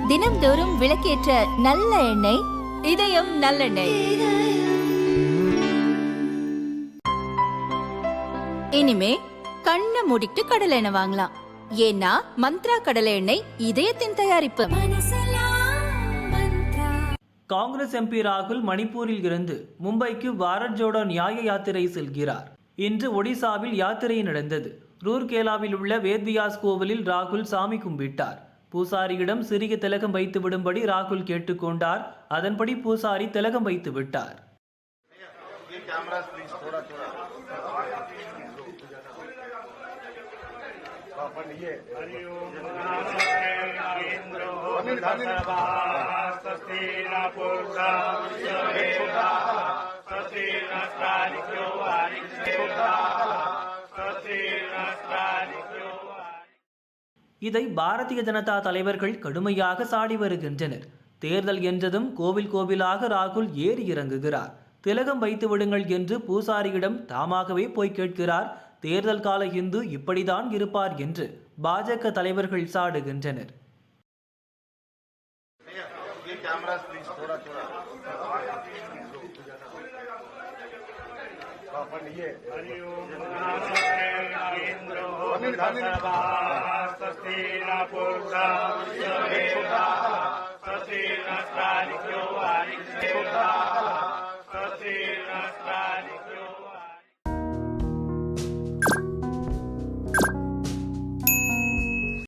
தினம்தோறும் விளக்கேற்ற நல்ல எண்ணெய் இதயம் நல்லெண்ணெய். இனிமே கண்ணை மூடிட்டு கடலை எண்ணெய் வாங்கலாம். ஏன்னா மந்த்ரா கடலை எண்ணெய் இதயத்தின் தயாரிப்பு. காங்கிரஸ் எம்பி ராகுல் மணிப்பூரில் இருந்து மும்பைக்கு பாரத் ஜோடோ நியாய யாத்திரை செல்கிறார். இன்று ஒடிசாவில் யாத்திரை நடந்தது. ரூர்கேலாவில் உள்ள வேத்வியாஸ் கோவிலில் ராகுல் சாமி கும்பிட்டார். பூசாரியிடம் சிறிய திலகம் வைத்து விடும்படி ராகுல் கேட்டுக்கொண்டார். அதன்படி பூசாரி திலகம் வைத்து விட்டார். இதை பாரதிய ஜனதா தலைவர்கள் கடுமையாக சாடி வருகின்றனர். தேர்தல் என்றதும் கோவில் கோவிலாக ராகுல் ஏறி இறங்குகிறார். திலகம் வைத்து விடுங்கள் என்று பூசாரியிடம் தாமாகவே போய் கேட்கிறார். தேர்தல் கால இந்து இப்படிதான் இருப்பார் என்று பாஜக தலைவர்கள் சாடுகின்றனர். स्वस्ति न पुरुषः